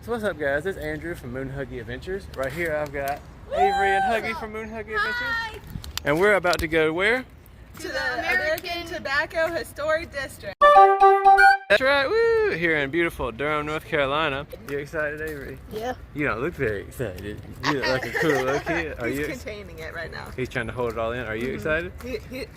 So what's up, guys? It's Andrew from Moonhuggy Adventures. Right here I've got Avery and Huggy from Moonhuggy Adventures. And we're about to go where? To the American Tobacco Historic District. That's right, woo! Here in beautiful Durham, North Carolina. You excited, Avery? Yeah. You don't look very excited. You look like a cool little kid. Are He's you containing it right now. He's trying to hold it all in. Are you excited?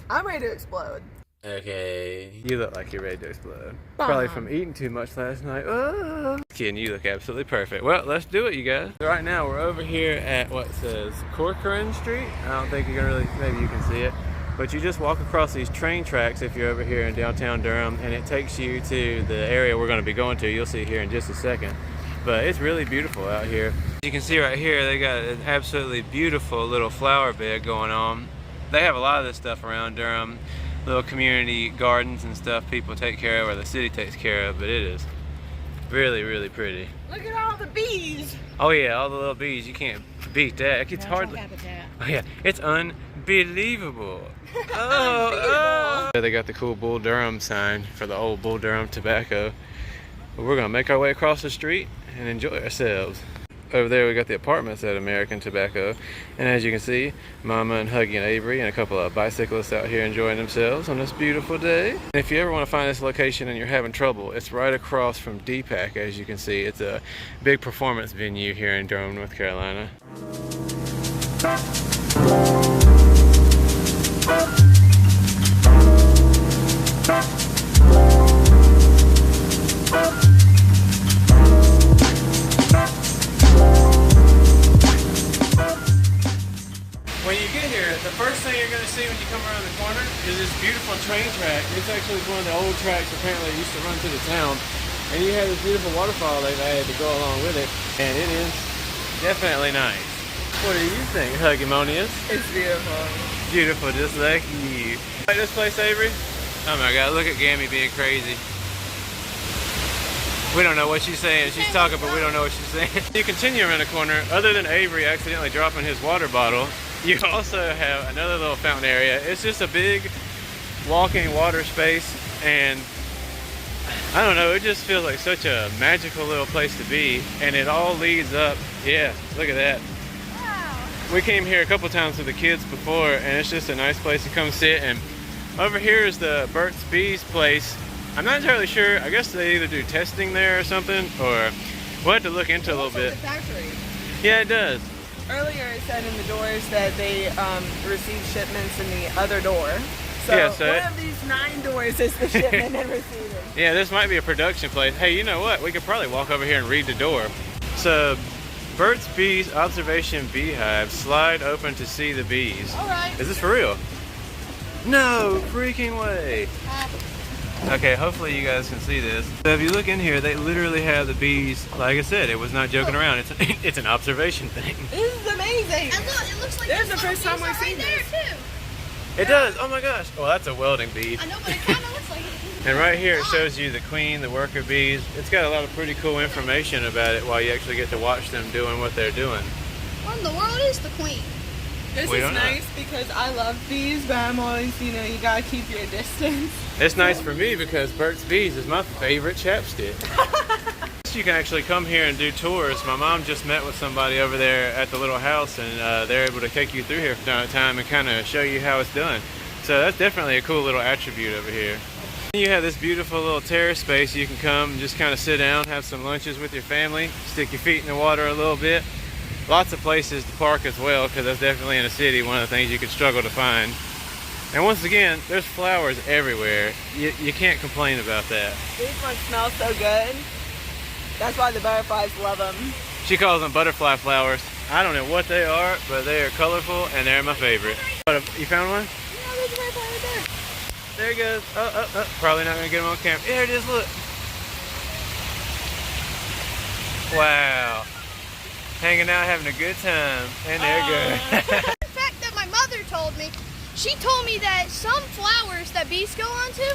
I'm ready to explode. Okay. You look like you're ready to explode. Probably from eating too much last night. Oh. Kidding, you look absolutely perfect. Well, let's do it, you guys. Right now, we're over here at what says Corcoran Street. I don't think you can really, maybe you can see it. But you just walk across these train tracks if you're over here in downtown Durham, and it takes you to the area we're going to be going to. You'll see here in just a second. But it's really beautiful out here. You can see right here, they got an absolutely beautiful little flower bed going on. They have a lot of this stuff around Durham. Little community gardens and stuff people take care of, or the city takes care of, but it is really, really pretty. Look at all the bees. Oh yeah, all the little bees. You can't beat that. It's hardly. Oh yeah, it's unbelievable. Oh. They got the cool Bull Durham sign for the old Bull Durham tobacco. But we're gonna make our way across the street and enjoy ourselves. Over there we got the apartments at American Tobacco, and as you can see, Mama and Huggy and Avery and a couple of bicyclists out here enjoying themselves on this beautiful day. And if you ever want to find this location and you're having trouble, it's right across from DPAC. As you can see, it's a big performance venue here in Durham, North Carolina. When you get here, the first thing you're going to see when you come around the corner is this beautiful train track. It's actually one of the old tracks apparently used to run through the town. And you have this beautiful waterfall they've added to go along with it. And it is definitely nice. What do you think, Huggimonius? It's beautiful. Beautiful, just like you. Like this place, Avery? Oh my God, look at Gammy being crazy. We don't know what she's saying. She's talking, but we don't know what she's saying. You continue around the corner, other than Avery accidentally dropping his water bottle, you also have another little fountain area. It's just a big walking water space, and I don't know, it just feels like such a magical little place to be, and it all leads up. Yeah, look at that. Wow. We came here a couple times with the kids before, and it's just a nice place to come sit. And over here is the Burt's Bees place. I'm not entirely sure. I guess they either do testing there or something, or we'll have to look into a little bit. The factory. Yeah, it does. Earlier it said in the doors that they receive shipments in the other door. So, yeah, so one of these 9 doors is the shipment and receiving. Yeah, this might be a production place. Hey, you know what? We could probably walk over here and read the door. So, Burt's Bees Observation Beehive. Slide open to see the bees. All right. Is this for real? No freaking way. Okay, hopefully you guys can see this. So if you look in here, they literally have the bees. Like I said, it was not joking around. It's an observation thing. This is amazing. And look, it looks like there's the first time we've seen there this. too. It does. Oh my gosh. Well, that's a welding bee. I know, but it kind of looks like it. And right here it shows you the queen, the worker bees. It's got a lot of pretty cool information about it while you actually get to watch them doing what they're doing. What in the world is the queen? This We is don't know. nice because I love bees, but I'm always, you know, you gotta keep your distance. It's nice for me because Burt's Bees is my favorite chapstick. You can actually come here and do tours. My mom just met with somebody over there at the little house, and they're able to take you through here from time to time and kind of show you how it's done. So that's definitely a cool little attribute over here. You have this beautiful little terrace space. You can come and just kind of sit down, have some lunches with your family, stick your feet in the water a little bit. Lots of places to park as well, because that's definitely in a city one of the things you could struggle to find. And once again, there's flowers everywhere. You can't complain about that. These ones smell so good. That's why the butterflies love them. She calls them butterfly flowers. I don't know what they are, but they are colorful and they're my favorite. You found one? Yeah, there's a butterfly right there. There it goes. Oh. Probably not gonna get them on camera. There it is, look. Wow. Hanging out, having a good time. And they're good. The fact that my mother told me, she told me that some flowers that bees go onto,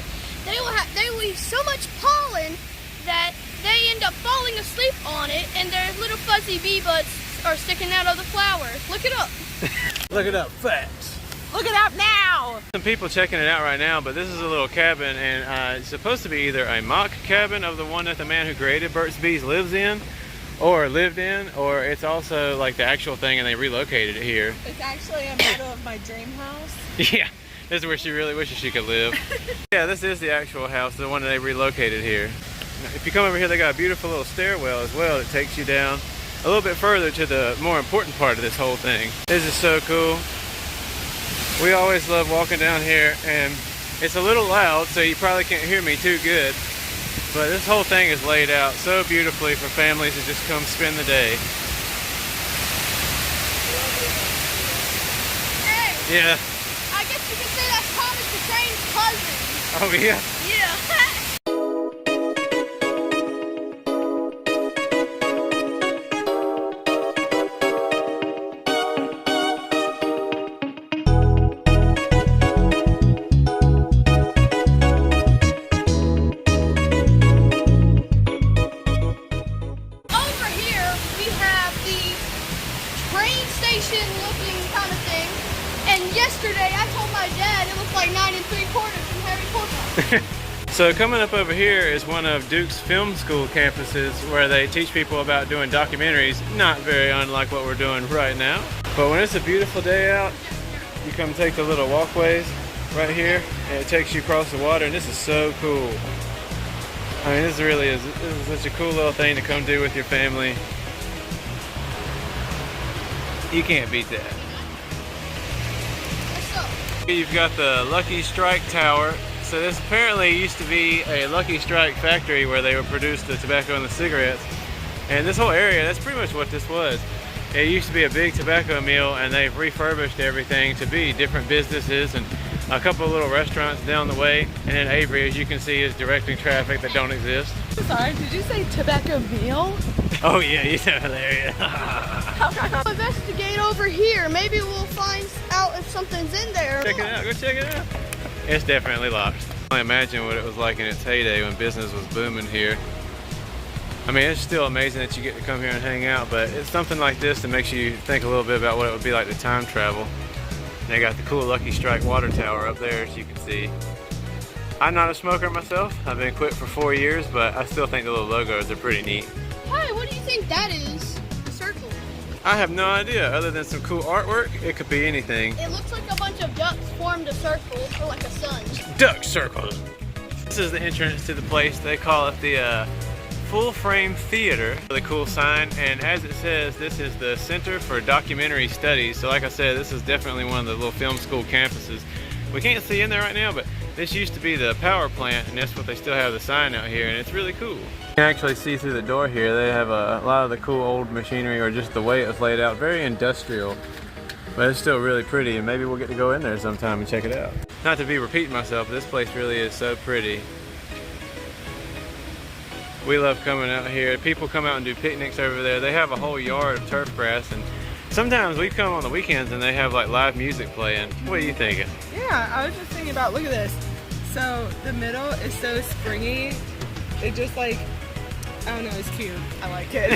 they will leave so much pollen that they end up falling asleep on it, and their little fuzzy bee butts are sticking out of the flower. Look it up. Look it up, facts. Look it up now. Some people checking it out right now, but this is a little cabin, and it's supposed to be either a mock cabin of the one that the man who created Burt's Bees lives in, or lived in, or it's also like the actual thing and they relocated it here. It's actually a model of my dream house. Yeah, this is where she really wishes she could live. Yeah, this is the actual house, the one that they relocated here. If you come over here, they got a beautiful little stairwell as well that takes you down a little bit further to the more important part of this whole thing. This is so cool. We always love walking down here, and it's a little loud, so you probably can't hear me too good. But this whole thing is laid out so beautifully for families to just come spend the day. Hey, Yeah. I guess you could say that's Thomas the Train's cousin. Oh yeah? Yeah. Looking kind of thing, and yesterday I told my dad it looked like 9 3/4 from Harry Potter. So coming up over here is one of Duke's film school campuses where they teach people about doing documentaries, not very unlike what we're doing right now. But when it's a beautiful day out, you come take the little walkways right here, and it takes you across the water, and this is so cool. I mean, this is such a cool little thing to come do with your family. You can't beat that. You've got the Lucky Strike Tower. So this apparently used to be a Lucky Strike factory where they would produce the tobacco and the cigarettes. And this whole area, that's pretty much what this was. It used to be a big tobacco mill, and they've refurbished everything to be different businesses and a couple of little restaurants down the way. And then Avery, as you can see, is directing traffic that don't exist. Sorry, did you say tobacco meal? Oh yeah, you know hilarious. Investigate over here. Maybe we'll find out if something's in there. Check it out, go check it out. It's definitely locked. I imagine what it was like in its heyday when business was booming here. I mean, it's still amazing that you get to come here and hang out, but it's something like this that makes you think a little bit about what it would be like to time travel. And they got the cool Lucky Strike water tower up there, as you can see. I'm not a smoker myself. I've been quit for 4 years, but I still think the little logos are pretty neat. Hey, what do you think that is? A circle. I have no idea. Other than some cool artwork, it could be anything. It looks like a bunch of ducks formed a circle, or like a sun. Duck circle. This is the entrance to the place. They call it the Full Frame Theater. Really cool sign, and as it says, this is the Center for Documentary Studies. So like I said, this is definitely one of the little film school campuses. We can't see in there right now, but this used to be the power plant, and that's what they still have the sign out here, and it's really cool. You can actually see through the door here. They have a lot of the cool old machinery, or just the way it was laid out. Very industrial, but it's still really pretty, and maybe we'll get to go in there sometime and check it out. Not to be repeating myself, but this place really is so pretty. We love coming out here. People come out and do picnics over there. They have a whole yard of turf grass, and sometimes we come on the weekends and they have like live music playing. What are you thinking? Yeah, I was just thinking about, look at this. So the middle is so springy. It just like, I don't know, it's cute. I like it.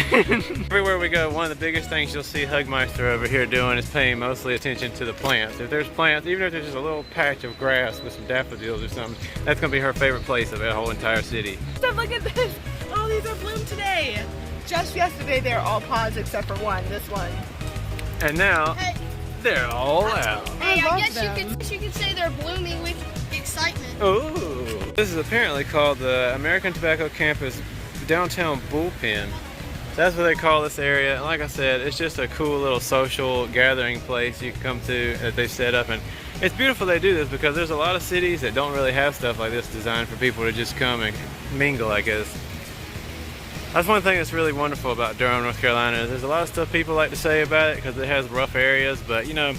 Everywhere we go, one of the biggest things you'll see Hugmeister over here doing is paying mostly attention to the plants. If there's plants, even if there's just a little patch of grass with some daffodils or something, that's going to be her favorite place of that whole entire city. So look at this. All these are bloomed today. Just yesterday they were all pods except for one, this one. And now, Hey, they're all out. hey, I love guess them. you could say they're blooming with excitement. Ooh. This is apparently called the American Tobacco Campus Downtown Bullpen. That's what they call this area. And like I said, it's just a cool little social gathering place you can come to that they've set up. And it's beautiful they do this because there's a lot of cities that don't really have stuff like this designed for people to just come and mingle, I guess. That's one thing that's really wonderful about Durham, North Carolina, is there's a lot of stuff people like to say about it because it has rough areas, but you know,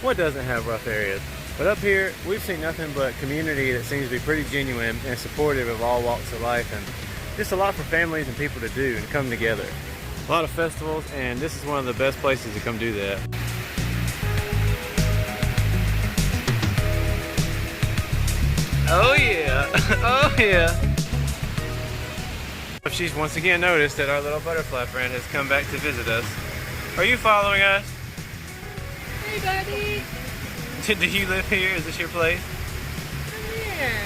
what doesn't have rough areas? But up here, we've seen nothing but community that seems to be pretty genuine and supportive of all walks of life, and just a lot for families and people to do and come together. A lot of festivals, and this is one of the best places to come do that. Oh yeah, oh yeah. She's once again noticed that our little butterfly friend has come back to visit us. Are you following us? Hey, buddy. Do you live here? Is this your place?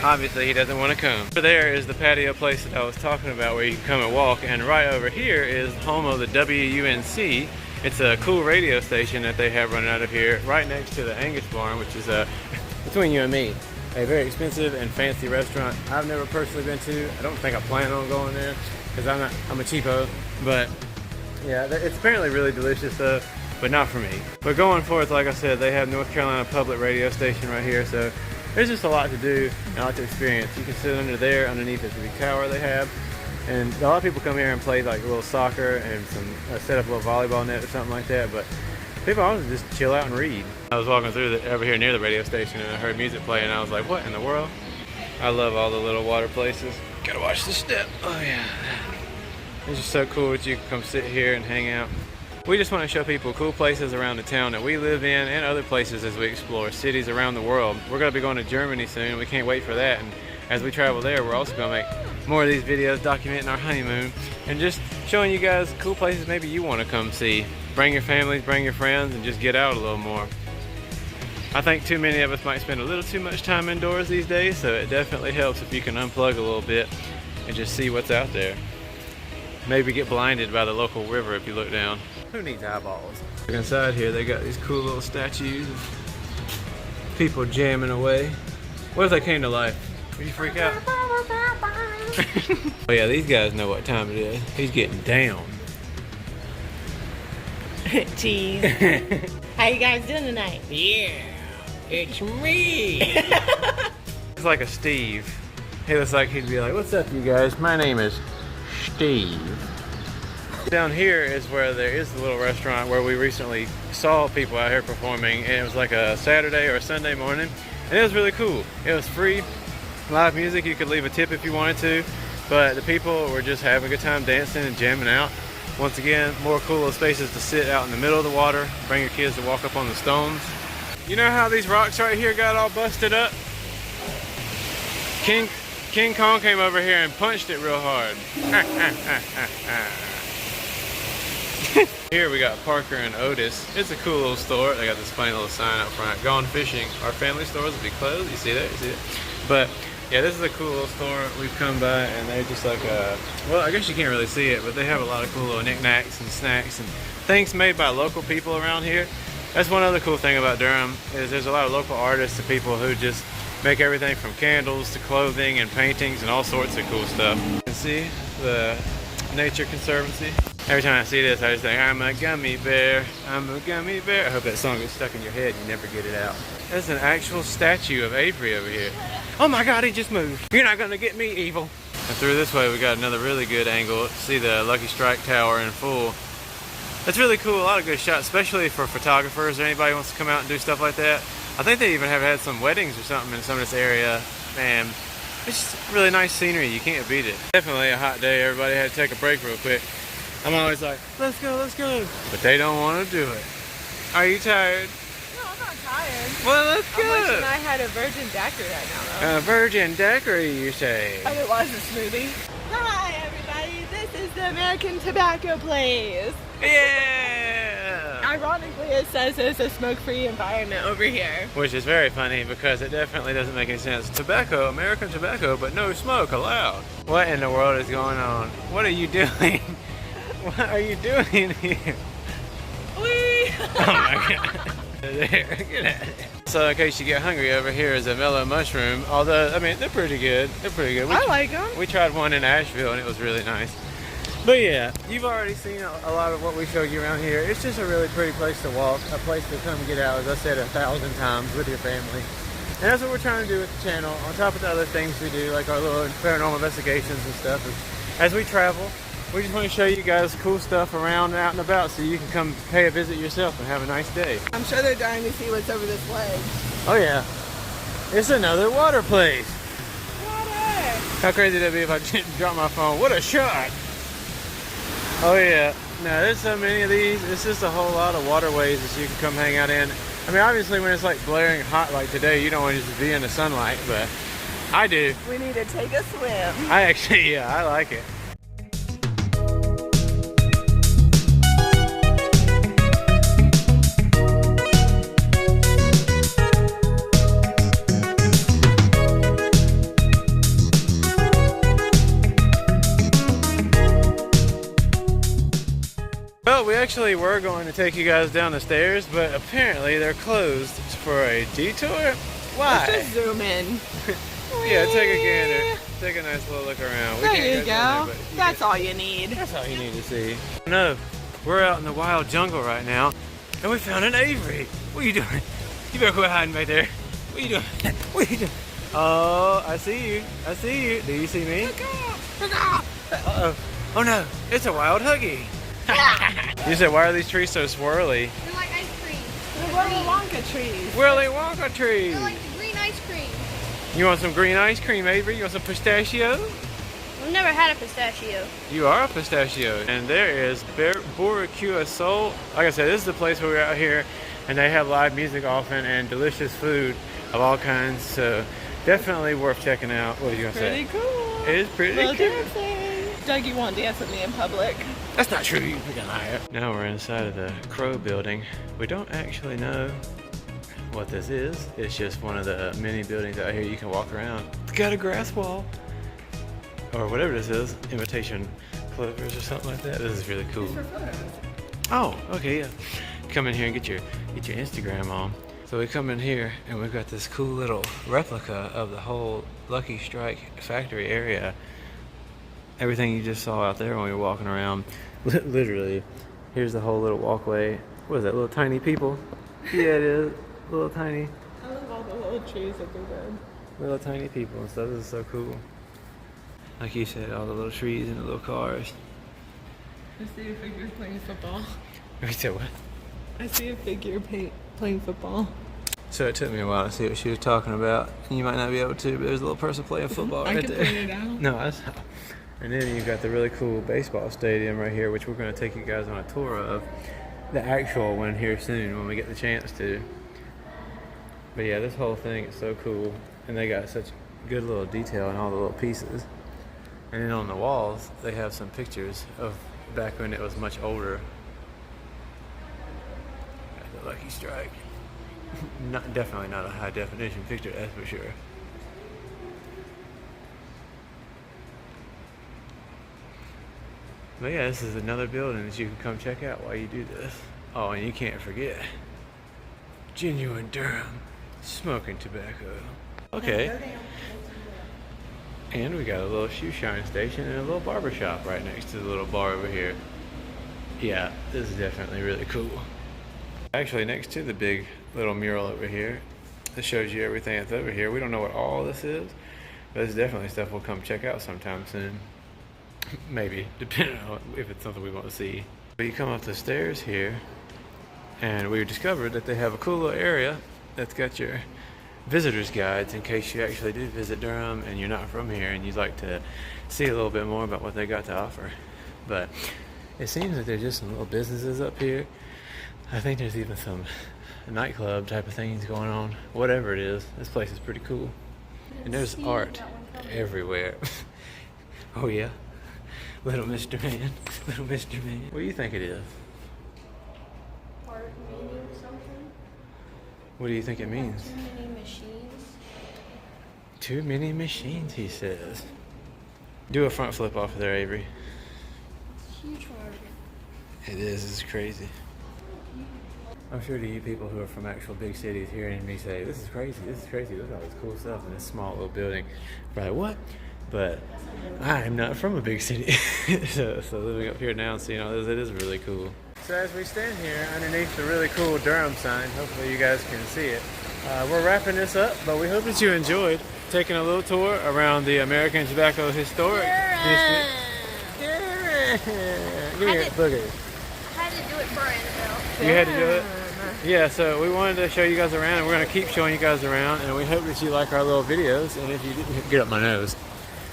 Obviously, he doesn't want to come. Over there is the patio place that I was talking about where you can come and walk. And right over here is home of the WUNC. It's a cool radio station that they have running out of here, right next to the Angus Barn, which is between you and me, a very expensive and fancy restaurant I've never personally been to. I don't think I plan on going there because I'm a cheapo. But yeah, it's apparently really delicious though, but not for me. But going forth, like I said, they have North Carolina Public Radio Station right here, so there's just a lot to do and a lot to experience. You can sit under there, underneath this big tower they have, and a lot of people come here and play like a little soccer and set up a little volleyball net or something like that. But people always just chill out and read. I was walking through over here near the radio station and I heard music play and I was like, what in the world? I love all the little water places. Gotta watch the step. Oh yeah. It's just so cool that you can come sit here and hang out. We just want to show people cool places around the town that we live in and other places as we explore cities around the world. We're going to be going to Germany soon. We can't wait for that. And as we travel there, we're also going to make more of these videos documenting our honeymoon and just showing you guys cool places maybe you want to come see. Bring your families, bring your friends, and just get out a little more. I think too many of us might spend a little too much time indoors these days, so it definitely helps if you can unplug a little bit and just see what's out there. Maybe get blinded by the local river if you look down. Who needs eyeballs? Inside here, they got these cool little statues of people jamming away. What if they came to life? Would you freak out? Oh yeah, these guys know what time it is. He's getting down. Cheese. How you guys doing tonight? Yeah, it's me. It's like a Steve. He looks like he'd be like, what's up you guys? My name is Steve. Down here is where there is the little restaurant where we recently saw people out here performing, and it was like a Saturday or a Sunday morning, and it was really cool. It was free, live music, you could leave a tip if you wanted to, but the people were just having a good time dancing and jamming out. Once again, more cool little spaces to sit out in the middle of the water, bring your kids to walk up on the stones. You know how these rocks right here got all busted up? King Kong came over here and punched it real hard. Here we got Parker and Otis. It's a cool little store. They got this funny little sign up front. Gone fishing. Our family stores will be closed. You see that? You see that? But yeah, this is a cool little store we've come by, and they're just like well, I guess you can't really see it, but they have a lot of cool little knickknacks and snacks and things made by local people around here. That's one other cool thing about Durham is there's a lot of local artists and people who just make everything from candles to clothing and paintings and all sorts of cool stuff. You can see the Nature Conservancy. Every time I see this, I just think, I'm a gummy bear, I'm a gummy bear. I hope that song gets stuck in your head and you never get it out. There's an actual statue of Avery over here. Oh my God, he just moved. You're not gonna get me, evil. And through this way, we got another really good angle to see the Lucky Strike Tower in full. That's really cool, a lot of good shots, especially for photographers or anybody who wants to come out and do stuff like that. I think they even have had some weddings or something in some of this area. Man, it's just really nice scenery, you can't beat it. Definitely a hot day, everybody had to take a break real quick. I'm always like, let's go, let's go. But they don't want to do it. Are you tired? No, I'm not tired. Well, let's go. I'm wishing I had a virgin daiquiri right now, though. A virgin daiquiri, you say? Otherwise a smoothie. Hi, everybody. This is the American Tobacco Place. Yeah! Ironically, it says it's a smoke-free environment over here. Which is very funny because it definitely doesn't make any sense. Tobacco, American tobacco, but no smoke allowed. What in the world is going on? What are you doing? What are you doing here? Whee! Oh my God. There, get at it. So in case you get hungry, over here is a mellow mushroom. Although, I mean, they're pretty good. They're pretty good. I like them. We tried one in Asheville and it was really nice. But yeah, you've already seen a lot of what we showed you around here. It's just a really pretty place to walk, a place to come get out, as I said 1,000 times, with your family. And that's what we're trying to do with the channel, on top of the other things we do, like our little paranormal investigations and stuff. As we travel, we just want to show you guys cool stuff around and out and about so you can come pay a visit yourself and have a nice day. I'm sure they're dying to see what's over this ledge. Oh yeah, it's another water place. Water! How crazy would that be if I didn't drop my phone? What a shot! Oh yeah, no, there's so many of these. It's just a whole lot of waterways that you can come hang out in. I mean, obviously when it's like blaring hot like today, you don't want to just be in the sunlight, but I do. We need to take a swim. I actually, yeah, I like it. Well, we actually were going to take you guys down the stairs, but apparently they're closed for a detour. Why? Let's just zoom in. Yeah, take a gander. Take a nice little look around. There you go. That's all you need. That's all you need to see. No, we're out in the wild jungle right now, and we found an Avery. What are you doing? You better quit hiding back there. What are you doing? What are you doing? Oh, I see you. I see you. Do you see me? Uh-oh. Oh no, it's a wild huggy. You said, why are these trees so swirly? They're like ice cream. They're Willy Wonka trees. Willy Wonka trees. They're like the green ice cream. You want some green ice cream, Avery? You want some pistachio? I've never had a pistachio. You are a pistachio. And there is Barbecued Soul. Like I said, this is the place where we're out here, and they have live music often and delicious food of all kinds. So definitely worth checking out. What are you gonna say? Pretty cool. It is pretty cool. Dancing. Dougie won't dance with me in public. That's not true. You freaking liar. Now we're inside of the Crow building. We don't actually know what this is. It's just one of the many buildings out here you can walk around. It's got a grass wall. Or whatever this is. Imitation clovers or something like that. This is really cool. Oh, okay, yeah. Come in here and get your Instagram on. So we come in here and we've got this cool little replica of the whole Lucky Strike factory area. Everything you just saw out there when we were walking around. Literally, here's the whole little walkway. What is that, little tiny people? Yeah, it is. Little tiny. I love all the little trees that they did. Little tiny people and stuff. This is so cool. Like you said, all the little trees and the little cars. I see a figure playing football. You said what? I see a figure playing football. So it took me a while to see what she was talking about. You might not be able to, but there's a little person playing football right there. I can point it out. No, that's not. And then you've got the really cool baseball stadium right here, which we're going to take you guys on a tour of. The actual one here soon when we get the chance to. But yeah, this whole thing is so cool. And they got such good little detail in all the little pieces. And then on the walls, they have some pictures of back when it was much older. Got the Lucky Strike. Definitely not a high definition picture, that's for sure. But yeah, this is another building that you can come check out while you do this. Oh, and you can't forget genuine Durham smoking tobacco. Okay. And we got a little shoe shine station and a little barber shop right next to the little bar over here. Yeah, this is definitely really cool. Actually, next to the big little mural over here, that shows you everything that's over here. We don't know what all this is, but it's definitely stuff we'll come check out sometime soon. Maybe, depending on if it's something we want to see. But you come up the stairs here, and we discovered that they have a cool little area that's got your visitor's guides in case you actually do visit Durham and you're not from here and you'd like to see a little bit more about what they got to offer. But it seems that there's just some little businesses up here. I think there's even some nightclub type of things going on. Whatever it is, this place is pretty cool. And there's art everywhere. Oh yeah. Little Mr. Man. Little Mr. Man. What do you think it is? Art meaning something? What do you think it means? Too many machines. Too many machines, he says. Do a front flip off of there, Avery. It's huge for It is. It's crazy. I'm sure to you people who are from actual big cities hearing me say, this is crazy, look at all this cool stuff in this small little building. Probably, what? But I'm not from a big city. so living up here now and seeing all this, it is really cool. So as we stand here underneath the really cool Durham sign, hopefully you guys can see it, we're wrapping this up, but we hope that you enjoyed taking a little tour around the American Tobacco Historic District. Give me your booger. I had to do it for Annabelle. You had to do it? Yeah, so we wanted to show you guys around, and we're going to keep showing you guys around, and we hope that you like our little videos, and if you do, get up my nose.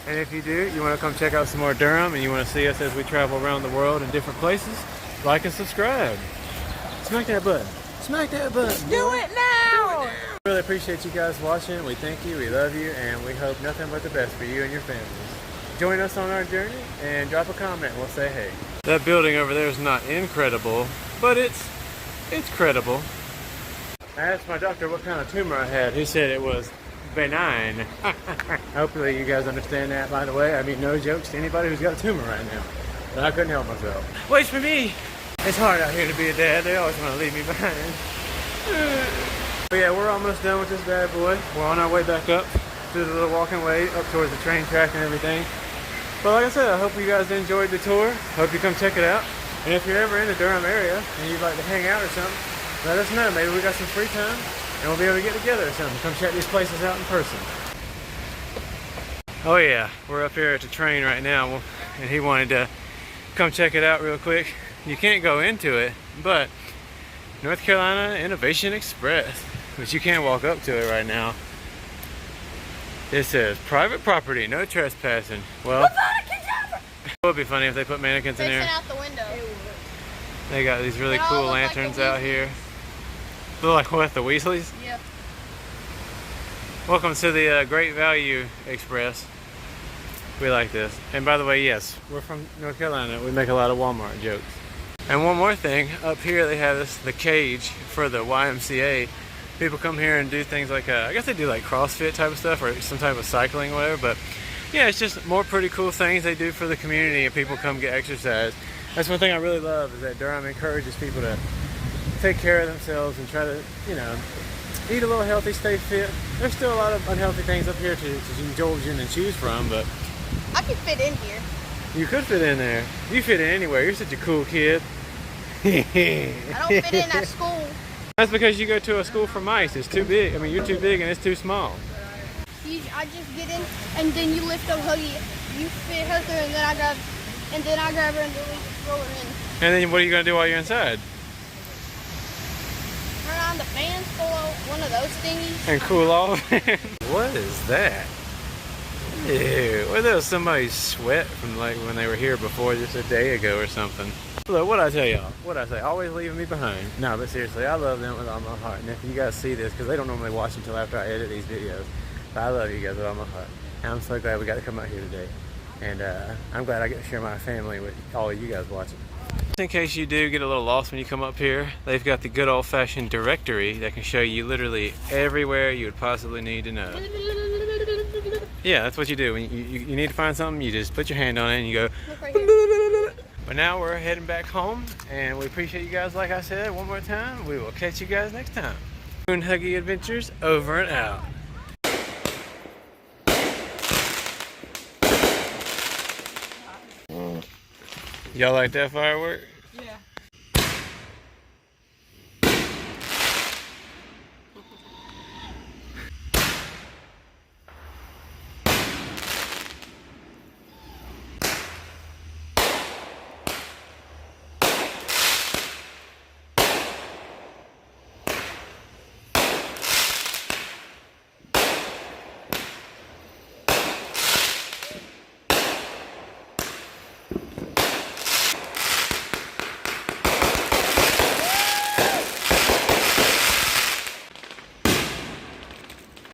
And if you do, you want to come check out some more Durham, and you want to see us as we travel around the world in different places, like and subscribe. Smack that button. Smack that button. Do it now! Really appreciate you guys watching. We thank you, we love you, and we hope nothing but the best for you and your families. Join us on our journey, and drop a comment, and we'll say hey. That building over there is not incredible, but it's credible. I asked my doctor what kind of tumor I had. He said it was benign. Hopefully you guys understand that, by the way. I mean, no jokes to anybody who's got a tumor right now. But I couldn't help myself. Wait for me! It's hard out here to be a dad. They always want to leave me behind. But yeah, we're almost done with this bad boy. We're on our way back up through the little walking way up towards the train track and everything. But like I said, I hope you guys enjoyed the tour. Hope you come check it out. And if you're ever in the Durham area and you'd like to hang out or something, let us know. Maybe we got some free time and we'll be able to get together or something. Come check these places out in person. Oh yeah, we're up here at the train right now and he wanted to come check it out real quick. You can't go into it, but North Carolina Innovation Express, but you can't walk up to it right now. It says private property, no trespassing. Well, it would be funny if they put mannequins in there. Out the window. They got these really cool lanterns out here. Look like what, the Weasleys? Yep. Welcome to the Great Value Express. We like this. And by the way, yes, we're from North Carolina. We make a lot of Walmart jokes. And one more thing, up here they have the cage for the YMCA. People come here and do things like, I guess they do like CrossFit type of stuff or some type of cycling or whatever. But yeah, it's just more pretty cool things they do for the community and people come get exercise. That's one thing I really love is that Durham encourages people to take care of themselves and try to, you know, eat a little healthy, stay fit. There's still a lot of unhealthy things up here to indulge in and choose from, but I could fit in here. you could fit in there. You fit in anywhere. You're such a cool kid. I don't fit in at school. That's because you go to a school for mice. It's too big. I mean, you're too big and it's too small. I just get in, and then you lift up Huggy. You fit her through, and then I grab her, and then we just throw her in. And then what are you going to do while you're inside? Turn on the fans, pull out one of those thingies. And cool off? What is that? Ew. Well, that was somebody's sweat from like when they were here before just a day ago or something. Look, what'd I tell y'all? What'd I say? Always leaving me behind. No, but seriously, I love them with all my heart. And if you guys see this, because they don't normally watch until after I edit these videos, but I love you guys with all my heart. And I'm so glad we got to come out here today. And I'm glad I get to share my family with all of you guys watching. Just in case you do get a little lost when you come up here, they've got the good old-fashioned directory that can show you literally everywhere you would possibly need to know. Yeah, that's what you do. When you need to find something, you just put your hand on it and you go. Look right here. But now we're heading back home, and we appreciate you guys. Like I said, one more time, we will catch you guys next time. Moon Huggy Adventures over and out. Y'all like that firework?